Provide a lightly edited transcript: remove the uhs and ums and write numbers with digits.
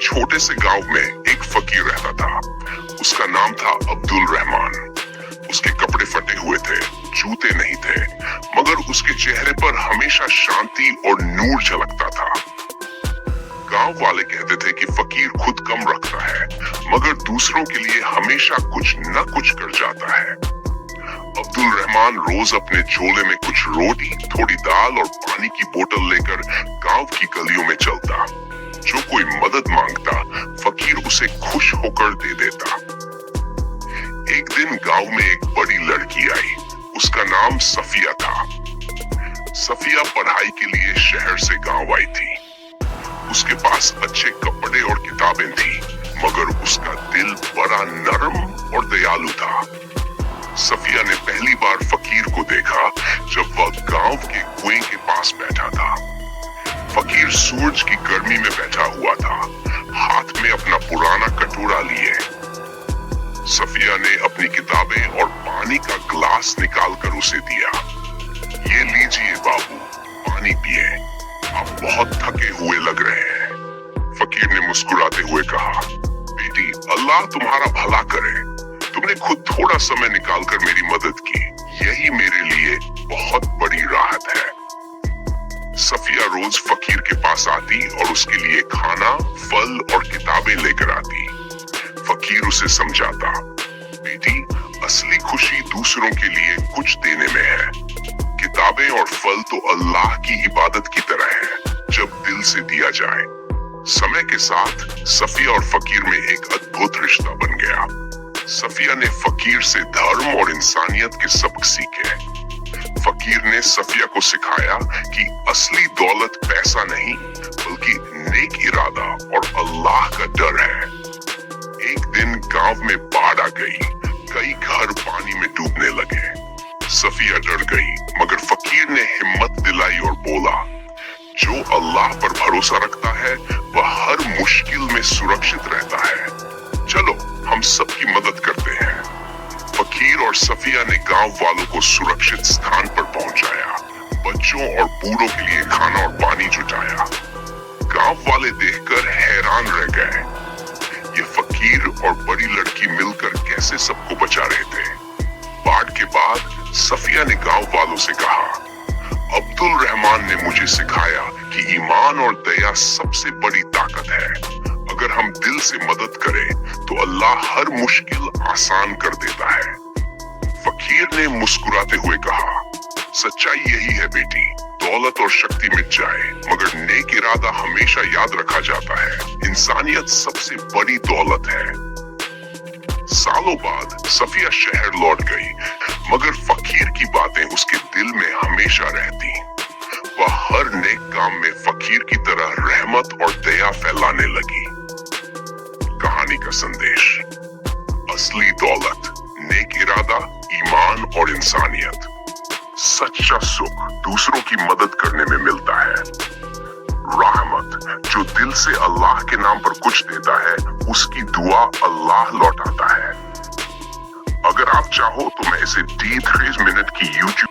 छोटे से गांव में एक फकीर रहता था। उसका नाम था अब्दुल रहमान। उसके कपड़े फटे हुए थे, जूते नहीं थे, मगर उसके चेहरे पर हमेशा शांति और नूर झलकता था। गांव वाले कहते थे कि फकीर खुद कम रखता है, मगर दूसरों के लिए हमेशा कुछ न कुछ कर जाता है। अब्दुल रहमान रोज अपने झोले में कुछ रोटी, थोड़ी दाल और पानी की बोतल लेकर गांव की गलियों में चलता। जो कोई मदद मांगता, फकीर उसे खुश होकर दे देता। एक दिन गांव में एक बड़ी लड़की आई। उसका नाम सफिया था। सफिया पढ़ाई के लिए शहर से गांव आई थी। उसके पास अच्छे कपड़े और किताबें थी, मगर उसका दिल बड़ा नरम और दयालु था। सफिया ने पहली बार फकीर को देखा जब वह गांव के कुएं के पास बैठा था। फकीर सूरज की गर्मी में बैठा हुआ था, हाथ में अपना पुराना कटोरा लिए। सफिया ने अपनी किताबें और पानी का ग्लास निकालकर उसे दिया। ये लीजिए बाबू, पानी पिए, आप बहुत थके हुए लग रहे हैं। फकीर ने मुस्कुराते हुए कहा, बेटी, अल्लाह तुम्हारा भला करे। तुमने खुद थोड़ा समय निकालकर मेरी मदद की, यही मेरे लिए बहुत बड़ी राहत है। सफिया रोज फकीर के पास आती और उसके लिए खाना, फल और किताबें लेकर आती। फकीर उसे समझाता, बेटी, असली खुशी दूसरों के लिए कुछ देने में है। किताबें और फल तो अल्लाह की इबादत की तरह है, जब दिल से दिया जाए। समय के साथ सफिया और फकीर में एक अद्भुत रिश्ता बन गया। सफिया ने फकीर से धर्म और इंसानियत के सबक सीखे। फकीर ने सफिया को सिखाया कि असली दौलत पैसा नहीं, बल्कि नेक इरादा और अल्लाह का डर है। एक दिन गांव में बाढ़ आ गई। कई घर पानी में डूबने लगे। सफिया डर गई, मगर फकीर ने हिम्मत दिलाई और बोला, जो अल्लाह पर भरोसा रखता है वह हर मुश्किल में सुरक्षित रहता है। चलो हम सबकी मदद करते हैं। फकीर और सफिया ने गांव वालों को सुरक्षित स्थान पर पहुंचाया। बच्चों और बूढ़ों के लिए खाना और पानी जुटाया। गांव वाले देखकर हैरान रह गए। ये फकीर और बड़ी लड़की मिलकर कैसे सबको बचा रहे थे। बाढ़ के बाद सफिया ने गांव वालों से कहा, अब्दुल रहमान ने मुझे सिखाया कि ईमान और दया सबसे बड़ी ताकत है। अगर हम दिल से मदद करें तो अल्लाह हर मुश्किल आसान कर देता है। फकीर ने मुस्कुराते हुए कहा, सच्चाई यही है बेटी, दौलत और शक्ति मिट जाए, मगर नेक इरादा हमेशा याद रखा जाता है। इंसानियत सबसे बड़ी दौलत है। सालों बाद सफिया शहर लौट गई, मगर फकीर की बातें उसके दिल में हमेशा रहती। वह हर नेक काम में फकीर की तरह रहमत और दया फैलाने लगी। कहानी का संदेश, असली दौलत नेक इरादा, ईमान और इंसानियत। सच्चा सुख दूसरों की मदद करने में मिलता है। रहमत, जो दिल से अल्लाह के नाम पर कुछ देता है, उसकी दुआ अल्लाह लौटाता है। अगर आप चाहो तो मैं इसे D3 मिनट की YouTube